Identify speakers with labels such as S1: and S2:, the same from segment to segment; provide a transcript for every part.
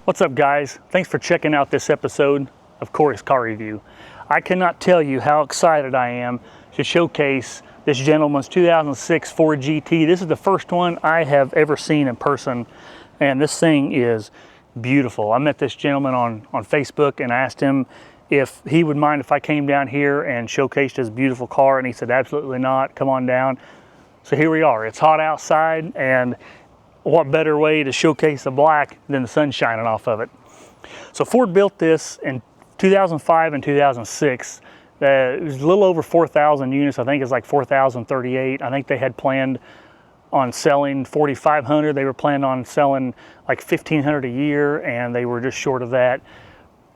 S1: What's up, guys? Thanks for checking out this episode of Cory's Car Review. I cannot tell you how excited I am to showcase this gentleman's 2006 Ford GT. This is the first one I have ever seen in person, and this thing is beautiful. I met this gentleman on Facebook and asked him if he would mind if I came down here and showcased his beautiful car, and he said absolutely not, come on down. So here we are. It's hot outside, and what better way to showcase the black than the sun shining off of it. So Ford built this in 2005 and 2006. It was a little over 4,000 units. I think it's like 4,038. I think they had planned on selling 4,500. They were planning on selling like 1,500 a year, and they were just short of that.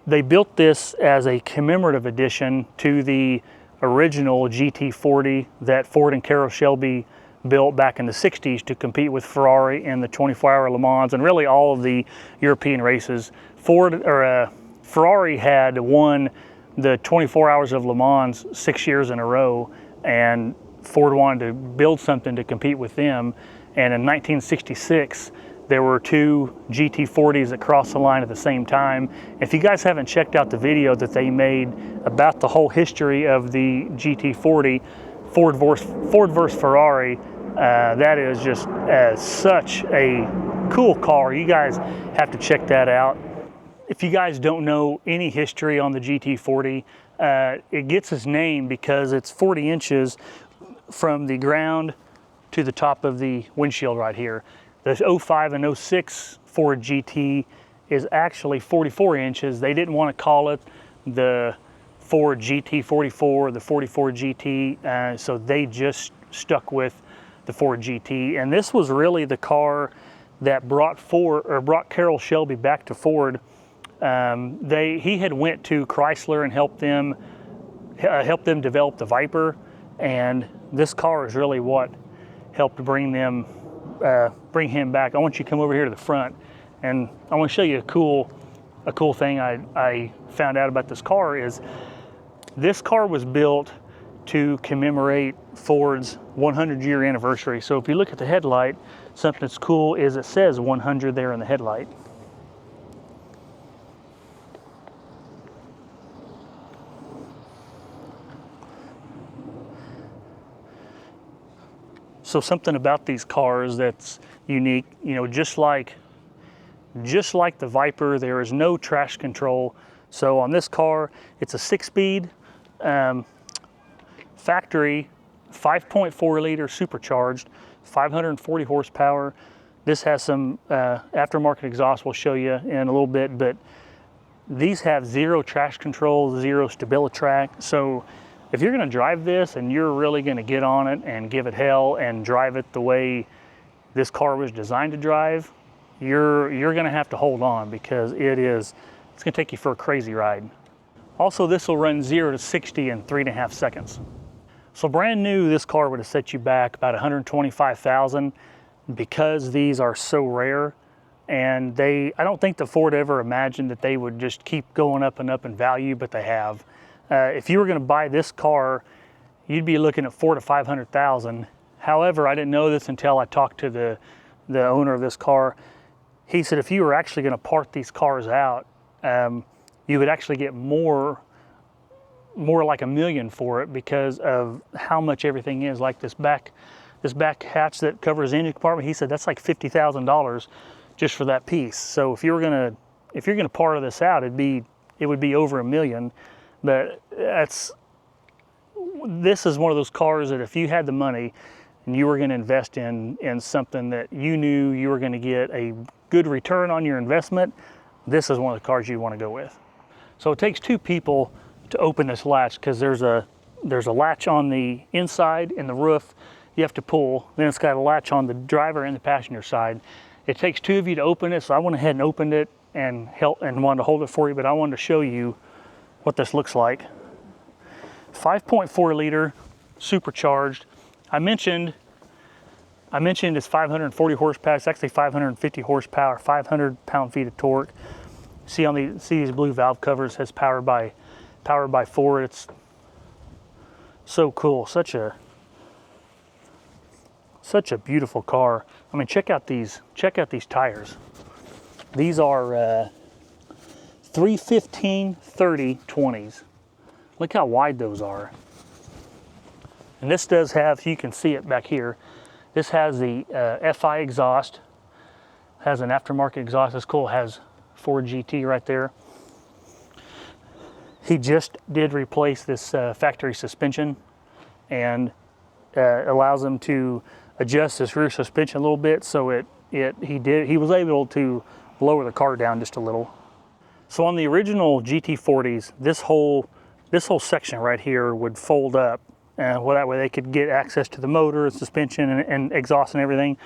S1: They built this as a commemorative addition to the original GT40 that Ford and Carroll Shelby built back in the 60s to compete with Ferrari in the 24-hour Le Mans and really all of the European races. Ferrari had won the 24 hours of Le Mans 6 years in a row, and Ford wanted to build something to compete with them. And in 1966, there were two GT40s that crossed the line at the same time. If you guys haven't checked out the video that they made about the whole history of the GT40, Ford versus Ferrari, that is just such a cool car. You guys have to check that out. If you guys don't know any history on the GT40, it gets its name because it's 40 inches from the ground to the top of the windshield right here. The 05 and 06 Ford GT is actually 44 inches. They didn't want to call it the Ford GT44, the 44 GT, so they just stuck with the Ford GT. And this was really the car that brought Carroll Shelby back to Ford. He had went to Chrysler and helped them develop the Viper, and this car is really what helped bring him back. I want you to come over here to the front, and I want to show you a cool thing I found out about this car. Is this car was built to commemorate Ford's 100-year anniversary. So if you look at the headlight, something that's cool is it says 100 there in the headlight. So something about these cars that's unique, you know, just like the Viper, there is no traction control. So on this car, it's a 6-speed factory 5.4 liter supercharged, 540 horsepower. This has some aftermarket exhaust we'll show you in a little bit, but these have zero traction control, zero StabiliTrak. So if you're going to drive this and you're really going to get on it and give it hell and drive it the way this car was designed to drive, you're going to have to hold on, because it's going to take you for a crazy ride. Also, this will run 0 to 60 in 3.5 seconds. So brand new, this car would have set you back about $125,000, because these are so rare. And I don't think the Ford ever imagined that they would just keep going up and up in value, but they have. If you were going to buy this car, you'd be looking at $400,000 to $500,000. However, I didn't know this until I talked to the owner of this car. He said if you were actually going to part these cars out, you would actually get more like $1 million for it, because of how much everything is. Like this back hatch that covers the engine compartment, he said that's like $50,000 just for that piece. So if you're gonna part this out, it would be over $1 million. But this is one of those cars that if you had the money and you were going to invest in something that you knew you were going to get a good return on your investment, this is one of the cars you want to go with. So it takes two people to open this latch, because there's a latch on the inside in the roof you have to pull. Then it's got a latch on the driver and the passenger side. It takes two of you to open it, so I went ahead and opened it and wanted to hold it for you, but I wanted to show you what this looks like. 5.4 liter supercharged. I mentioned it's 540 horsepower. It's actually 550 horsepower, 500 pound-feet of torque. See these blue valve covers, has powered by Ford. It's so cool. Such a beautiful car. I mean, check out these tires. These are 315, 30, 20s. Look how wide those are. And this does have, you can see it back here, this has the FI exhaust, has an aftermarket exhaust. It's cool, it has Ford GT right there. He just did replace this factory suspension, and allows him to adjust this rear suspension a little bit, so he was able to lower the car down just a little. So on the original GT40s, this whole section right here would fold up, and well, that way they could get access to the motor and suspension and exhaust and everything.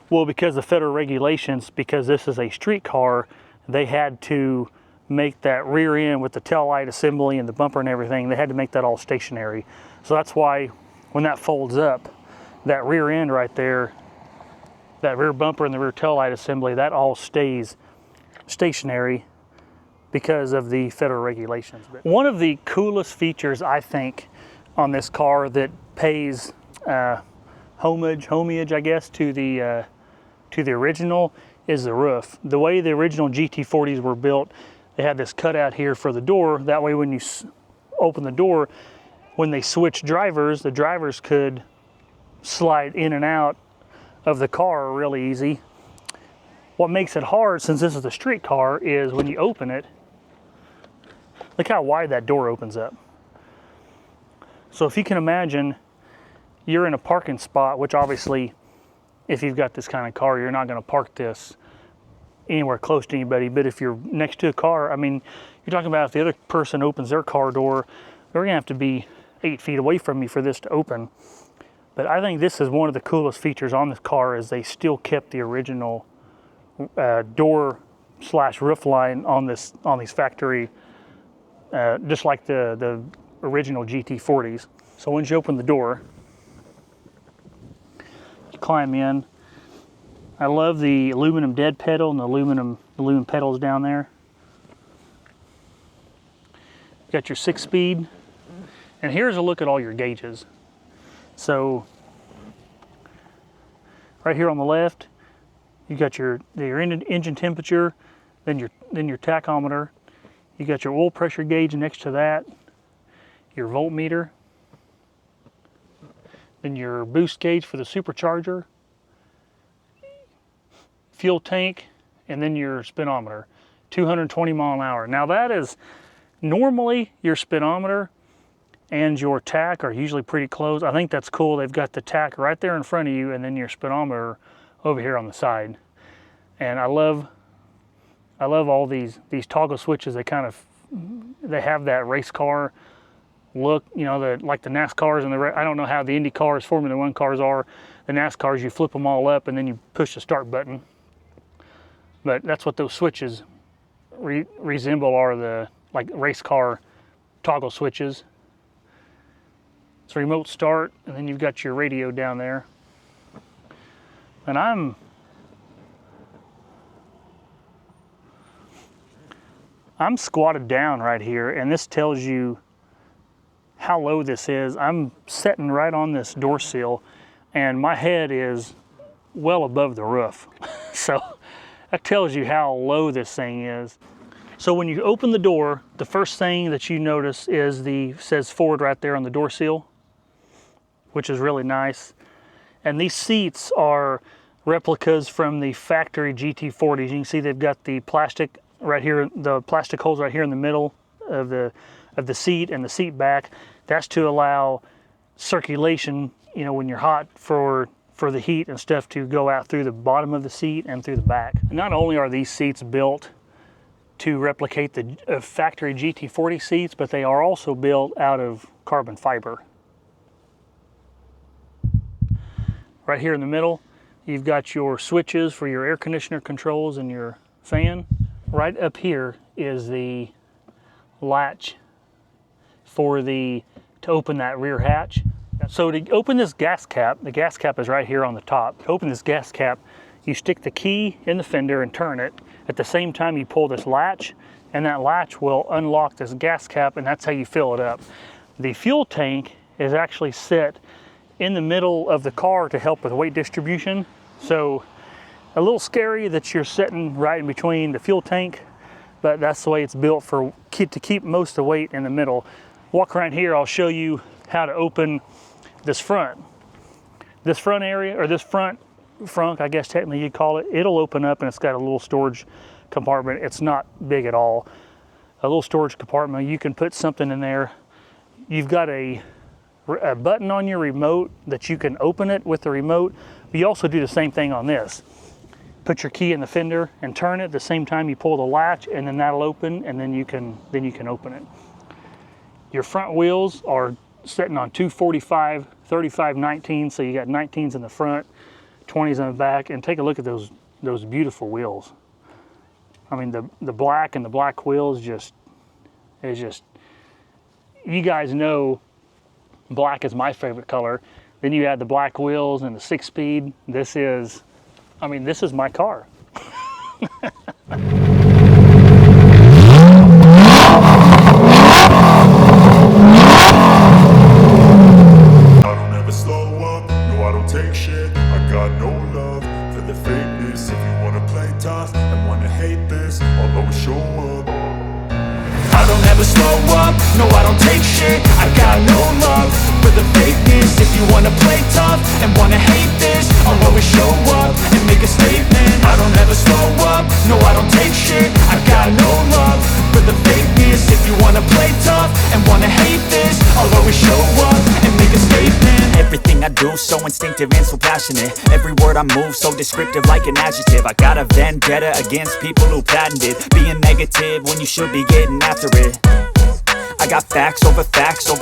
S1: Well, because of federal regulations, because this is a street car, they had to make that rear end with the tail light assembly and the bumper and everything, they had to make that all stationary. So that's why when that folds up, that rear end right there, that rear bumper and the rear tail light assembly, that all stays stationary because of the federal regulations. One of the coolest features, I think, on this car that pays homage, I guess, to the original is the roof. The way the original GT40s were built, they had this cutout here for the door. That way when you open the door, when they switched drivers, the drivers could slide in and out of the car really easy. What makes it hard, since this is a street car, is when you open it, look how wide that door opens up. So if you can imagine, you're in a parking spot, which obviously, if you've got this kind of car, you're not going to park this anywhere close to anybody. But if you're next to a car, I mean, you're talking about if the other person opens their car door, they're going to have to be 8 feet away from you for this to open. But I think this is one of the coolest features on this car, is they still kept the original door / roof line on these factory, just like the original GT40s. So once you open the door, you climb in. I love the aluminum dead pedal and the aluminum pedals down there. You got your 6-speed, and here's a look at all your gauges. So right here on the left, you got your engine temperature, then your tachometer. You got your oil pressure gauge next to that, your voltmeter, then your boost gauge for the supercharger, fuel tank, and then your speedometer, 220 mile an hour. Now that is, normally your speedometer and your tach are usually pretty close. I think that's cool. They've got the tach right there in front of you, and then your speedometer over here on the side. And I love all these toggle switches. They have that race car look, you know, like the NASCARs and I don't know how the Indy cars, Formula One cars are. The NASCARs, you flip them all up and then you push the start button. But that's what those switches resemble, are the like race car toggle switches. It's a remote start, and then you've got your radio down there. And I'm squatted down right here, and this tells you how low this is. I'm sitting right on this door sill, and my head is well above the roof. So that tells you how low this thing is. So when you open the door, the first thing that you notice is says Ford right there on the door sill, which is really nice. And these seats are replicas from the factory GT40s. You can see they've got the plastic right here, the plastic holes right here in the middle of the seat and the seat back. That's to allow circulation, you know, when you're hot, for the heat and stuff to go out through the bottom of the seat and through the back. And not only are these seats built to replicate the factory GT40 seats, but they are also built out of carbon fiber. Right here in the middle, you've got your switches for your air conditioner controls and your fan. Right up here is the latch to open that rear hatch. So to open this gas cap, the gas cap is right here on the top. To open this gas cap, you stick the key in the fender and turn it. At the same time, you pull this latch, and that latch will unlock this gas cap, and that's how you fill it up. The fuel tank is actually set in the middle of the car to help with weight distribution. So a little scary that you're sitting right in between the fuel tank, but that's the way it's built to keep most of the weight in the middle. Walk around here, I'll show you how to open this front area, or this front I guess technically you'd call it. It'll open up and it's got a little storage compartment. It's not big at all. A little storage compartment, you can put something in there. You've got a button on your remote that you can open it with the remote. But you also do the same thing on this. Put your key in the fender and turn it. At the same time you pull the latch, and then that'll open, and then you can open it. Your front wheels are sitting on 245, 35, 19. So you got 19s in the front, 20s in the back, and take a look at those beautiful wheels. I mean, the black and the black wheels is just, you guys know black is my favorite color. Then you add the black wheels and the 6-speed. This is my car.
S2: Take shit, I got no love for the fakeness. If you wanna play tough and wanna hate this, I'll always show up. I don't ever slow up, no I don't take shit. I got no love for the fakeness. If you wanna play tough and wanna hate this, I'll always show up and make a statement. I don't ever slow up, no I don't take shit. I got no love for the fakeness. If you wanna play tough and wanna hate this, I'll always show up and make a statement.
S3: Everything I do so instinctive and so passionate. Every word I move so descriptive like an adjective. I got a vendetta against people who patented being negative when you should be getting after it. I got facts over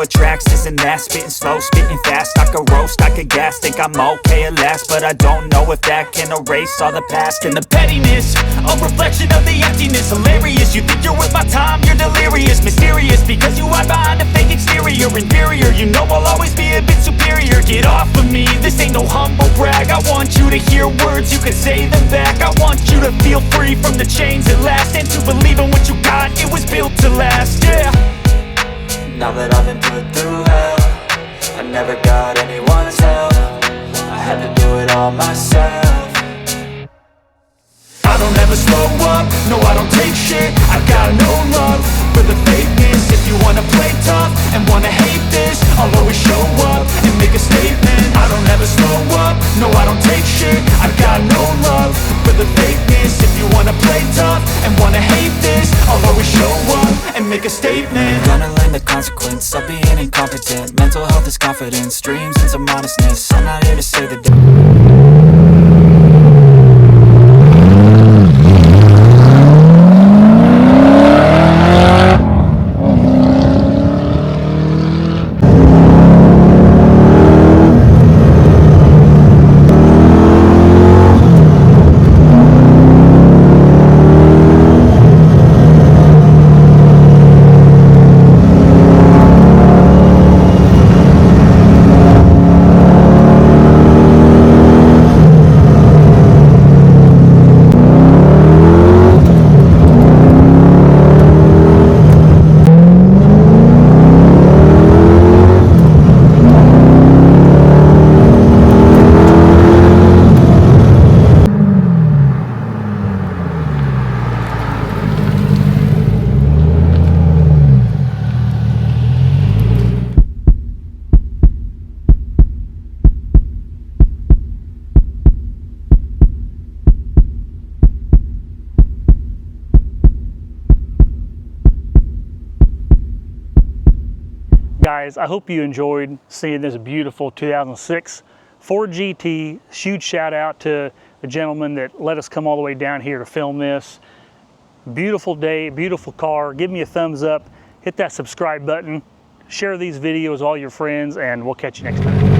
S3: tracks, this and that. Spitting slow, spitting fast, I could roast, I could gas. Think I'm okay at last, but I don't know if that can erase all the past. And the pettiness, a reflection of the emptiness. Hilarious, you think you're worth my time, you're delirious. Mysterious, because you hide behind a fake exterior. Inferior, you know I'll always be a bit superior. Get off of me, this ain't no humble brag. I want you to hear words, you can say them back. I want you to feel free from the chains at last, and to believe in what you got, it was built to last, yeah.
S4: Now that I've been put through hell, I never got anyone's help. I had to do it all myself.
S2: I don't ever slow up, no I don't take shit. I got no love for the fakeness. If you wanna play tough and wanna hate this, I'll always show up and make a statement. I don't ever slow up, no I don't take shit. I got no love for the fakeness. If you wanna play tough and wanna hate this, I'll always show up and make a statement.
S4: Gonna learn the consequence of being incompetent. Mental health is confidence, dreams and some honestness. I'm not here to say the
S1: Guys, I hope you enjoyed seeing this beautiful 2006 Ford GT. Huge shout out to the gentleman that let us come all the way down here to film this. Beautiful day, beautiful car. Give me a thumbs up, hit that subscribe button, share these videos with all your friends, and we'll catch you next time.